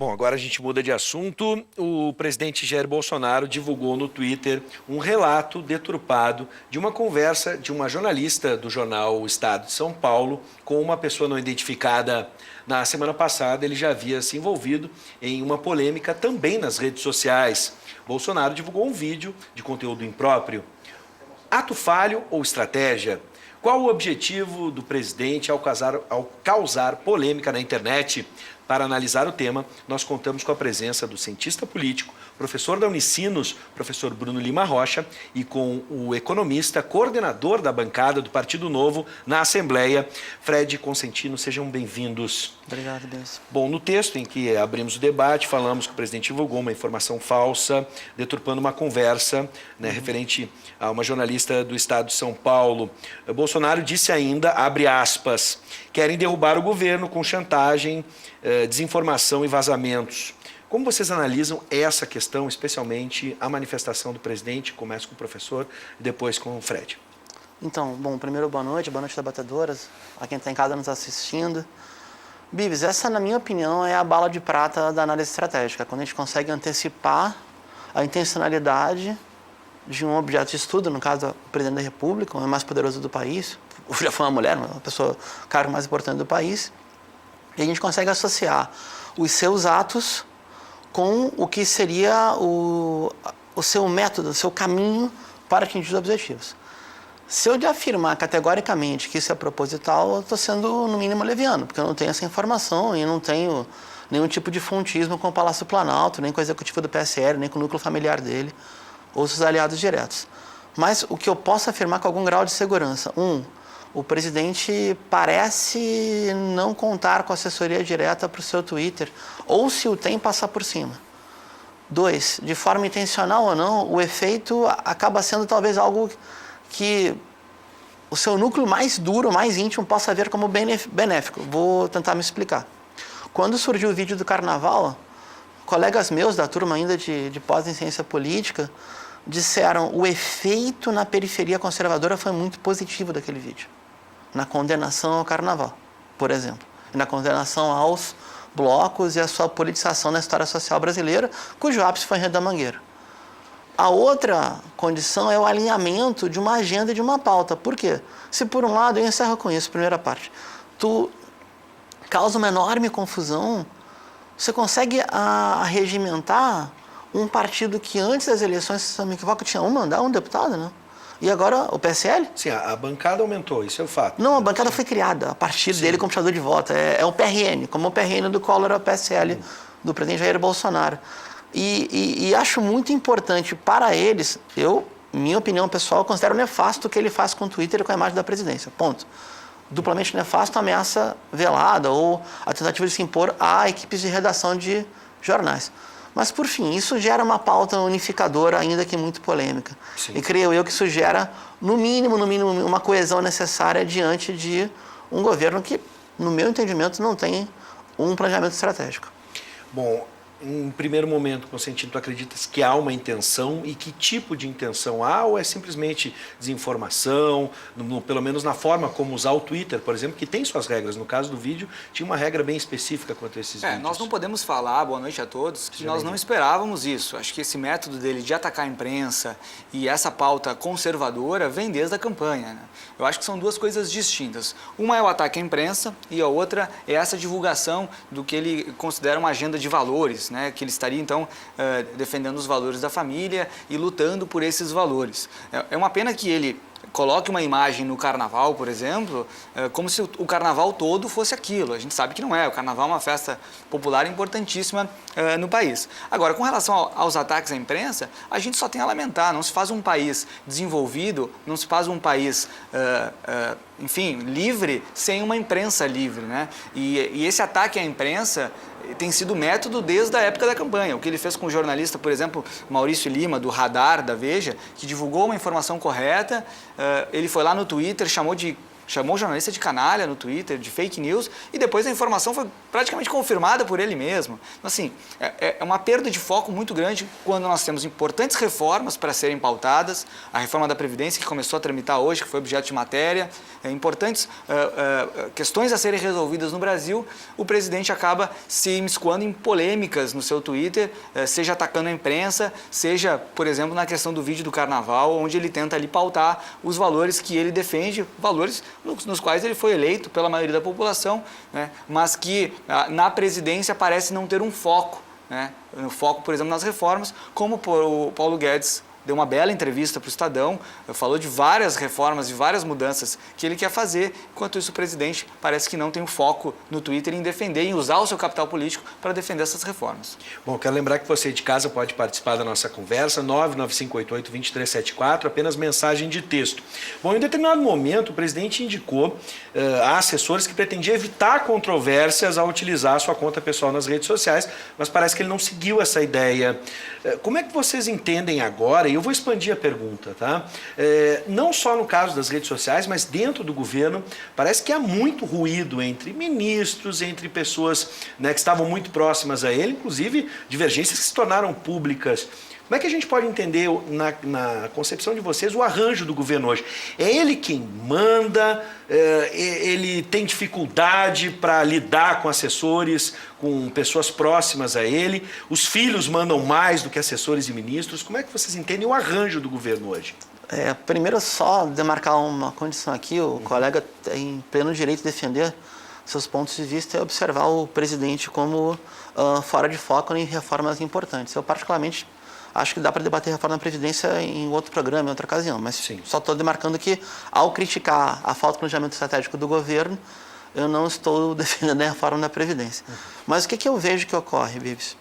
Bom, agora a gente muda de assunto. O presidente Jair Bolsonaro divulgou no Twitter um relato deturpado de uma conversa de uma jornalista do jornal O Estado de São Paulo com uma pessoa não identificada. Na semana passada, ele já havia se envolvido em uma polêmica também nas redes sociais. Bolsonaro divulgou um vídeo de conteúdo impróprio. Ato falho ou estratégia? Qual o objetivo do presidente ao causar polêmica na internet? Para analisar o tema, nós contamos com a presença do cientista político, professor da Unicinos, professor Bruno Lima Rocha, e com o economista, coordenador da bancada do Partido Novo na Assembleia, Fred Consentino. Sejam bem-vindos. Obrigado, Deus. Bom, no texto em que abrimos o debate, falamos que o presidente divulgou uma informação falsa, deturpando uma conversa referente a uma jornalista do Estado de São Paulo. Bolsonaro disse ainda, abre aspas, querem derrubar o governo com chantagem, desinformação e vazamentos. Como vocês analisam essa questão, especialmente a manifestação do presidente? Começo com o professor e depois com o Fred. Então, bom, primeiro boa noite debatedoras, a quem está em casa nos assistindo. Bibs, essa, na minha opinião, é a bala de prata da análise estratégica, quando a gente consegue antecipar a intencionalidade de um objeto de estudo, no caso, o presidente da República, o homem mais poderoso do país, ou já foi uma mulher, uma pessoa, o cargo mais importante do país, e a gente consegue associar os seus atos com o que seria o seu método, o seu caminho para atingir os objetivos. Se eu de afirmar categoricamente que isso é proposital, eu estou sendo, no mínimo, leviano, porque eu não tenho essa informação e não tenho nenhum tipo de fontismo com o Palácio Planalto, nem com o executivo do PSL, nem com o núcleo familiar dele, ou seus aliados diretos. Mas o que eu posso afirmar com algum grau de segurança, o presidente parece não contar com assessoria direta para o seu Twitter, ou se o tem, passar por cima. 2, de forma intencional ou não, o efeito acaba sendo talvez algo que o seu núcleo mais duro, mais íntimo, possa ver como benéfico. Vou tentar me explicar. Quando surgiu o vídeo do Carnaval, colegas meus da turma ainda de pós em ciência política disseram o efeito na periferia conservadora foi muito positivo daquele vídeo. Na condenação ao Carnaval, por exemplo. E na condenação aos blocos e a sua politização na história social brasileira, cujo ápice foi em Rio da Mangueira. A outra condição é o alinhamento de uma agenda e de uma pauta. Por quê? Se por um lado, eu encerro com isso, primeira parte, tu causa uma enorme confusão, você consegue arregimentar um partido que antes das eleições, se não me equivoco, tinha um deputado, né? E agora o PSL? Sim, a bancada aumentou, isso é o fato. Não, a bancada foi criada a partir dele como puxador de voto. É um PRN, como o PRN do Collor é o PSL do presidente Jair Bolsonaro. E acho muito importante para eles, minha opinião pessoal, eu considero nefasto o que ele faz com o Twitter e com a imagem da presidência. Ponto. Duplamente nefasto a ameaça velada ou a tentativa de se impor a equipes de redação de jornais. Mas, por fim, isso gera uma pauta unificadora, ainda que muito polêmica. Sim. E creio eu que isso gera, no mínimo, uma coesão necessária diante de um governo que, no meu entendimento, não tem um planejamento estratégico. Bom, em primeiro momento, Consentino, tu acreditas que há uma intenção e que tipo de intenção há ou é simplesmente desinformação, pelo menos na forma como usar o Twitter, por exemplo, que tem suas regras. No caso do vídeo, tinha uma regra bem específica quanto a esses vídeos. Nós não podemos falar, boa noite a todos, que nós não esperávamos isso. Acho que esse método dele de atacar a imprensa e essa pauta conservadora vem desde a campanha, né? Eu acho que são duas coisas distintas. Uma é o ataque à imprensa e a outra é essa divulgação do que ele considera uma agenda de valores, né? Que ele estaria, então, defendendo os valores da família e lutando por esses valores. É uma pena que ele coloque uma imagem no Carnaval, por exemplo, como se o Carnaval todo fosse aquilo. A gente sabe que não é. O Carnaval é uma festa popular importantíssima no país. Agora, com relação aos ataques à imprensa, a gente só tem a lamentar. Não se faz um país desenvolvido, não se faz um país, enfim, livre, sem uma imprensa livre, né? E esse ataque à imprensa tem sido método desde a época da campanha. O que ele fez com o jornalista, por exemplo, Maurício Lima, do Radar, da Veja, que divulgou uma informação correta, ele foi lá no Twitter, chamou de chamou o jornalista de canalha no Twitter, de fake news, e depois a informação foi praticamente confirmada por ele mesmo. Então, assim, é uma perda de foco muito grande quando nós temos importantes reformas para serem pautadas, a reforma da Previdência que começou a tramitar hoje, que foi objeto de matéria, importantes questões a serem resolvidas no Brasil, o presidente acaba se imiscuando em polêmicas no seu Twitter, seja atacando a imprensa, seja, por exemplo, na questão do vídeo do Carnaval, onde ele tenta ali pautar os valores que ele defende, valores nos quais ele foi eleito pela maioria da população, né, mas que na presidência parece não ter um foco, né, um foco, por exemplo, nas reformas, como o Paulo Guedes deu uma bela entrevista para o Estadão, falou de várias reformas, de várias mudanças que ele quer fazer, enquanto isso o presidente parece que não tem o foco no Twitter em defender, em usar o seu capital político para defender essas reformas. Bom, quero lembrar que você de casa pode participar da nossa conversa, 99588-2374, apenas mensagem de texto. Bom, em determinado momento o presidente indicou a assessores que pretendia evitar controvérsias ao utilizar a sua conta pessoal nas redes sociais, mas parece que ele não seguiu essa ideia. Como é que vocês entendem agora, e eu vou expandir a pergunta, tá? Não só no caso das redes sociais, mas dentro do governo, parece que há muito ruído entre ministros, entre pessoas, né, que estavam muito próximas a ele, inclusive divergências que se tornaram públicas. Como é que a gente pode entender, na concepção de vocês, o arranjo do governo hoje? É ele quem manda? Ele tem dificuldade para lidar com assessores, com pessoas próximas a ele? Os filhos mandam mais do que assessores e ministros? Como é que vocês entendem o arranjo do governo hoje? Primeiro, só demarcar uma condição aqui, o colega tem pleno direito de defender seus pontos de vista e observar o presidente como fora de foco em reformas importantes. Eu, particularmente, acho que dá para debater a reforma da Previdência em outro programa, em outra ocasião, mas sim, só estou demarcando que, ao criticar a falta de planejamento estratégico do governo, eu não estou defendendo a reforma da Previdência. Mas o que eu vejo que ocorre, Bibs?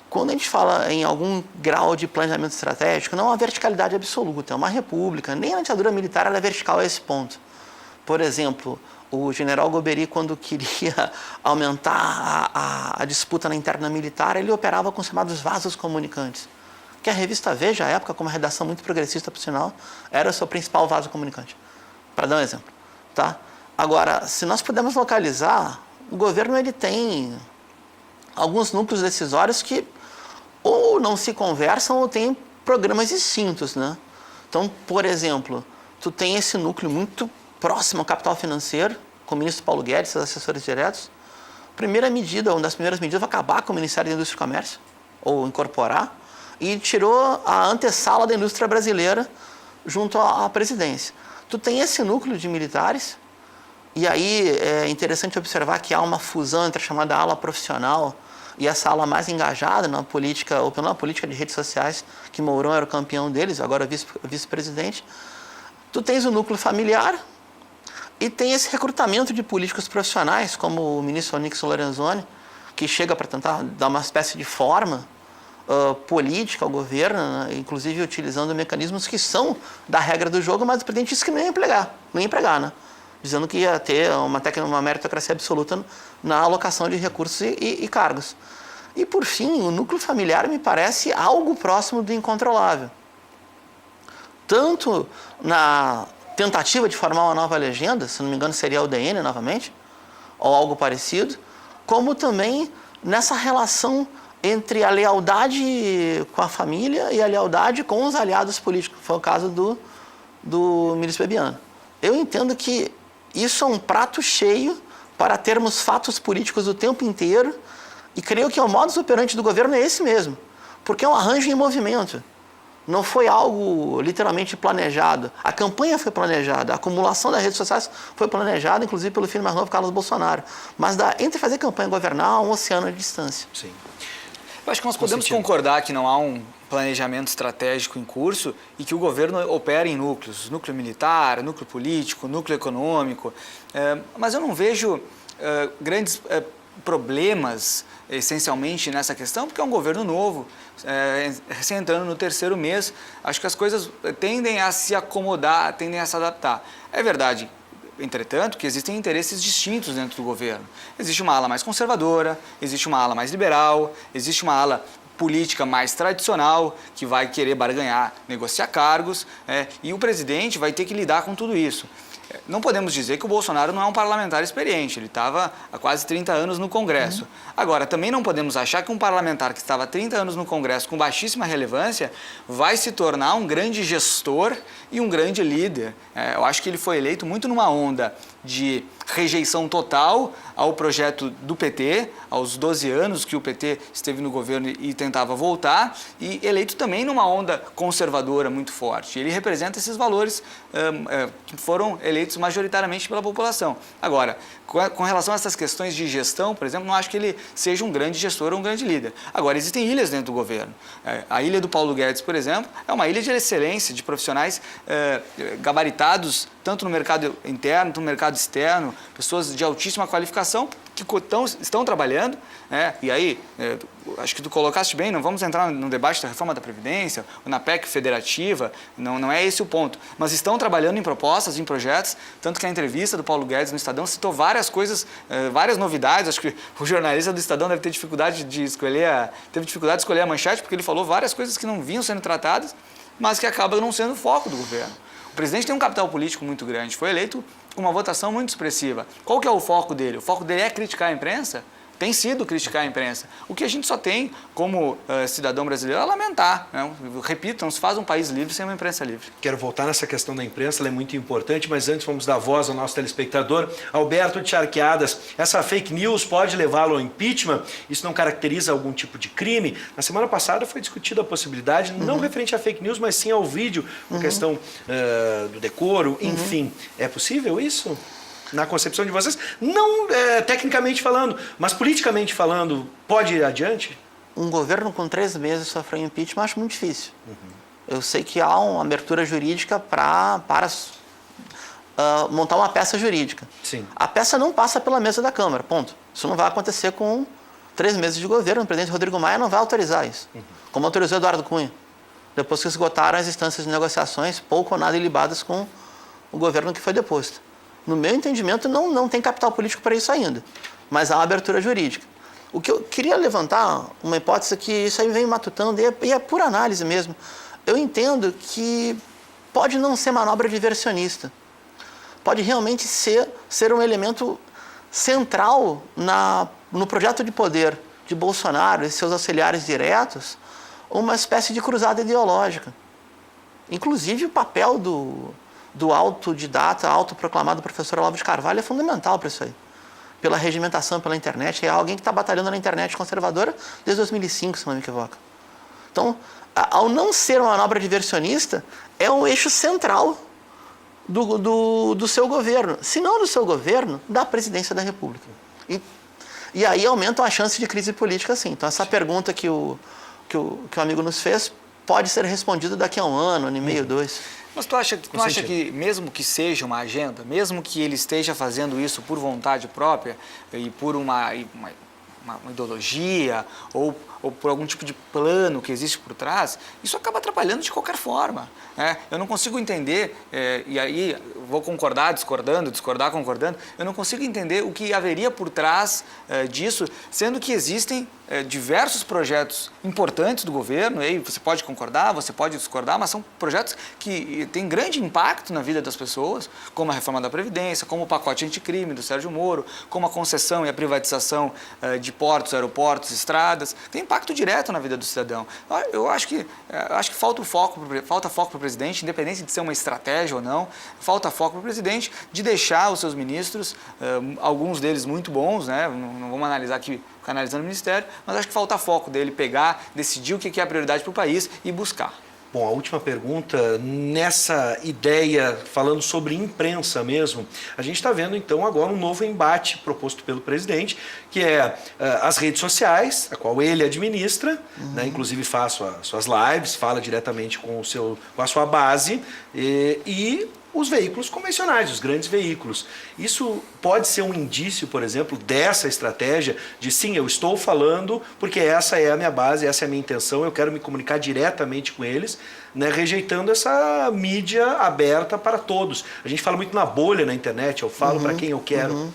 Quando a gente fala em algum grau de planejamento estratégico, não há verticalidade absoluta. É uma república, nem a ditadura militar era vertical a esse ponto. Por exemplo, o general Goberi, quando queria aumentar a disputa na interna militar, ele operava com os chamados vasos comunicantes. Que a revista Veja, à época, com uma redação muito progressista, por sinal, era o seu principal vaso comunicante. Para dar um exemplo. Tá? Agora, se nós pudermos localizar, o governo ele tem alguns núcleos decisórios que ou não se conversam ou têm programas distintos, né? Então, por exemplo, tu tem esse núcleo muito próximo ao capital financeiro, com o ministro Paulo Guedes, seus assessores diretos. Primeira medida, uma das primeiras medidas, vai acabar com o Ministério da Indústria e Comércio, ou incorporar, e tirou a antessala da indústria brasileira junto à presidência. Tu tem esse núcleo de militares, e aí é interessante observar que há uma fusão entre a chamada ala profissional e essa ala mais engajada na política, ou pela política de redes sociais, que Mourão era o campeão deles, agora vice-presidente. Tu tens o núcleo familiar e tem esse recrutamento de políticos profissionais, como o ministro Onyx Lorenzoni, que chega para tentar dar uma espécie de forma política ao governo, né? Inclusive utilizando mecanismos que são da regra do jogo, mas o presidente disse que não ia empregar, né? Dizendo que ia ter uma meritocracia absoluta na alocação de recursos e cargos. E, por fim, o núcleo familiar me parece algo próximo do incontrolável. Tanto na tentativa de formar uma nova legenda, se não me engano seria a UDN novamente, ou algo parecido, como também nessa relação entre a lealdade com a família e a lealdade com os aliados políticos. Foi o caso do ministro Bebiano. Eu entendo que isso é um prato cheio para termos fatos políticos o tempo inteiro e creio que o modus operandi do governo é esse mesmo, porque é um arranjo em movimento. Não foi algo literalmente planejado. A campanha foi planejada, a acumulação das redes sociais foi planejada, inclusive pelo filho mais novo, Carlos Bolsonaro. Mas entre fazer campanha e governar, há um oceano de distância. Sim. Eu acho que nós podemos concordar que não há um planejamento estratégico em curso e que o governo opera em núcleos, núcleo militar, núcleo político, núcleo econômico, mas eu não vejo grandes problemas essencialmente nessa questão, porque é um governo novo, entrando no terceiro mês, acho que as coisas tendem a se acomodar, tendem a se adaptar. É verdade, entretanto, que existem interesses distintos dentro do governo. Existe uma ala mais conservadora, existe uma ala mais liberal, existe uma ala política mais tradicional, que vai querer barganhar, negociar cargos, e o presidente vai ter que lidar com tudo isso. Não podemos dizer que o Bolsonaro não é um parlamentar experiente, ele estava há quase 30 anos no Congresso. Agora, também não podemos achar que um parlamentar que estava há 30 anos no Congresso com baixíssima relevância vai se tornar um grande gestor e um grande líder. Eu acho que ele foi eleito muito numa onda de rejeição total ao projeto do PT, aos 12 anos que o PT esteve no governo e tentava voltar, e eleito também numa onda conservadora muito forte. Ele representa esses valores que foram eleitos majoritariamente pela população. Agora, com relação a essas questões de gestão, por exemplo, não acho que ele seja um grande gestor ou um grande líder. Agora, existem ilhas dentro do governo. A ilha do Paulo Guedes, por exemplo, é uma ilha de excelência, de profissionais gabaritados, tanto no mercado interno, quanto no mercado externo, pessoas de altíssima qualificação que estão trabalhando, e aí, acho que tu colocaste bem, não vamos entrar no debate da reforma da Previdência, ou na PEC federativa, não é esse o ponto, mas estão trabalhando em propostas, em projetos, tanto que a entrevista do Paulo Guedes no Estadão citou várias coisas, várias novidades. Acho que o jornalista do Estadão deve ter dificuldade de escolher a manchete, porque ele falou várias coisas que não vinham sendo tratadas, mas que acabam não sendo o foco do governo. O presidente tem um capital político muito grande, foi eleito com uma votação muito expressiva. Qual que é o foco dele? O foco dele é criticar a imprensa? Tem sido criticar a imprensa. O que a gente só tem, como cidadão brasileiro, é lamentar. Eu repito, não se faz um país livre sem uma imprensa livre. Quero voltar nessa questão da imprensa, ela é muito importante, mas antes vamos dar voz ao nosso telespectador. Alberto de Charqueadas, essa fake news pode levá-lo ao impeachment? Isso não caracteriza algum tipo de crime? Na semana passada foi discutida a possibilidade, não referente a fake news, mas sim ao vídeo, com questão do decoro, enfim. É possível isso? Na concepção de vocês, não tecnicamente falando, mas politicamente falando, pode ir adiante? Um governo com 3 meses sofreu impeachment, acho muito difícil. Eu sei que há uma abertura jurídica para montar uma peça jurídica. Sim. A peça não passa pela mesa da Câmara, ponto. Isso não vai acontecer com 3 meses de governo. O presidente Rodrigo Maia não vai autorizar isso, como autorizou Eduardo Cunha, depois que esgotaram as instâncias de negociações, pouco ou nada ilibadas com o governo que foi deposto. No meu entendimento, não tem capital político para isso ainda, mas há uma abertura jurídica. O que eu queria levantar, uma hipótese que isso aí vem matutando, e é pura análise mesmo. Eu entendo que pode não ser manobra diversionista, pode realmente ser um elemento central no projeto de poder de Bolsonaro e seus auxiliares diretos, uma espécie de cruzada ideológica. Inclusive o papel do autodidata, autoproclamado professor Olavo de Carvalho é fundamental para isso aí. Pela regimentação pela internet, é alguém que está batalhando na internet conservadora desde 2005, se não me equivoco. Então, ao não ser uma manobra diversionista, é um eixo central do seu governo. Se não do seu governo, da presidência da República. E aí aumentam a chance de crise política, sim. Então, essa pergunta que o amigo nos fez pode ser respondida daqui a um ano e meio, 2. Mas tu acha que, mesmo que seja uma agenda, mesmo que ele esteja fazendo isso por vontade própria e por uma ideologia ou por algum tipo de plano que existe por trás, isso acaba atrapalhando de qualquer forma. Eu não consigo entender, e aí vou concordar, discordar, concordando, eu não consigo entender o que haveria por trás disso, sendo que existem diversos projetos importantes do governo, e aí você pode concordar, você pode discordar, mas são projetos que têm grande impacto na vida das pessoas, como a reforma da Previdência, como o pacote anticrime do Sérgio Moro, como a concessão e a privatização de portos, aeroportos, estradas, tem impacto direto na vida do cidadão. Eu acho que falta foco para o presidente, independente de ser uma estratégia ou não, falta foco para o presidente de deixar os seus ministros, alguns deles muito bons, não vamos analisar aqui, analisando o Ministério, mas acho que falta foco dele pegar, decidir o que é a prioridade para o país e buscar. Bom, a última pergunta, nessa ideia, falando sobre imprensa mesmo, a gente está vendo então agora um novo embate proposto pelo presidente, que é as redes sociais, a qual ele administra, inclusive faz suas lives, fala diretamente com a sua base, e os veículos convencionais, os grandes veículos. Isso pode ser um indício, por exemplo, dessa estratégia de sim, eu estou falando porque essa é a minha base, essa é a minha intenção, eu quero me comunicar diretamente com eles, rejeitando essa mídia aberta para todos. A gente fala muito na bolha na internet, eu falo para quem eu quero.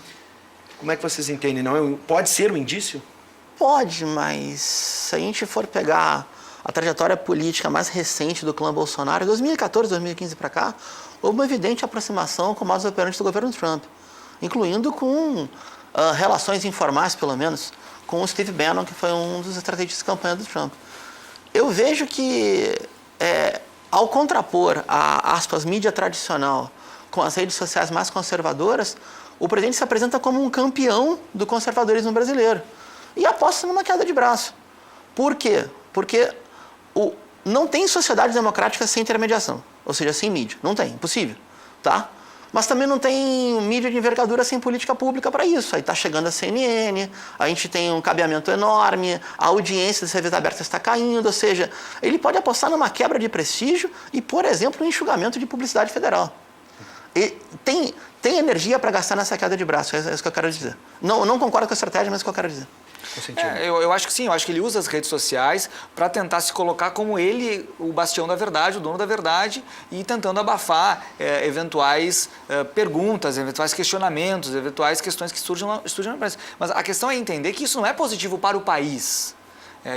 Como é que vocês entendem? Não, pode ser um indício? Pode, mas se a gente for pegar a trajetória política mais recente do clã Bolsonaro, 2014, 2015 para cá, houve uma evidente aproximação com o modus operandi do governo Trump, incluindo com relações informais, pelo menos, com o Steve Bannon, que foi um dos estrategistas de campanha do Trump. Eu vejo que, ao contrapor a, aspas, mídia tradicional com as redes sociais mais conservadoras, o presidente se apresenta como um campeão do conservadorismo brasileiro e aposta numa queda de braço. Por quê? Porque não tem sociedade democrática sem intermediação, ou seja, sem mídia. Não tem, impossível. Tá? Mas também não tem mídia de envergadura sem política pública para isso. Aí está chegando a CNN, a gente tem um cabeamento enorme, a audiência das TVs abertas está caindo, ou seja, ele pode apostar numa quebra de prestígio e, por exemplo, um enxugamento de publicidade federal. E tem energia para gastar nessa queda de braço, é isso que eu quero dizer. Não concordo com a estratégia, mas é isso que eu quero dizer. Eu acho que sim, eu acho que ele usa as redes sociais para tentar se colocar como ele, o bastião da verdade, o dono da verdade, e tentando abafar eventuais perguntas, eventuais questionamentos, eventuais questões que surgem na imprensa. Mas a questão é entender que isso não é positivo para o país.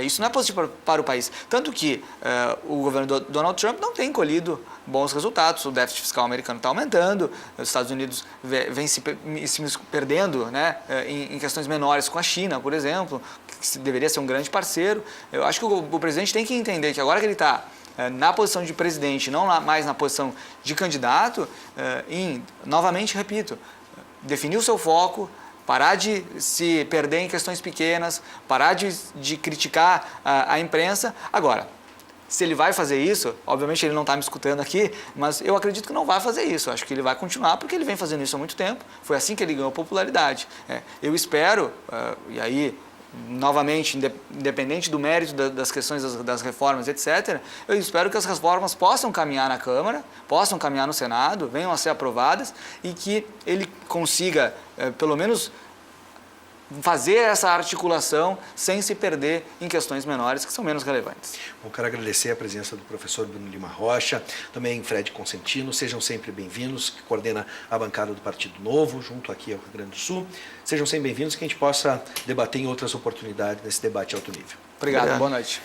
Isso não é positivo para o país. Tanto que o governo do Donald Trump não tem colhido bons resultados. O déficit fiscal americano está aumentando, os Estados Unidos vem se perdendo, né, em questões menores com a China, por exemplo, que deveria ser um grande parceiro. Eu acho que o presidente tem que entender que agora que ele está na posição de presidente, não mais na posição de candidato, novamente, repito, definir o seu foco, parar de se perder em questões pequenas, parar de criticar a imprensa. Agora, se ele vai fazer isso, obviamente ele não está me escutando aqui, mas eu acredito que não vai fazer isso. Eu acho que ele vai continuar porque ele vem fazendo isso há muito tempo. Foi assim que ele ganhou popularidade. Eu espero, e aí, novamente, independente do mérito das questões das reformas, etc., eu espero que as reformas possam caminhar na Câmara, possam caminhar no Senado, venham a ser aprovadas e que ele consiga, pelo menos, fazer essa articulação sem se perder em questões menores que são menos relevantes. Bom, quero agradecer a presença do professor Bruno Lima Rocha, também Fred Consentino, sejam sempre bem-vindos, que coordena a bancada do Partido Novo, junto aqui ao Rio Grande do Sul. Sejam sempre bem-vindos, que a gente possa debater em outras oportunidades nesse debate alto nível. Obrigado. Boa noite.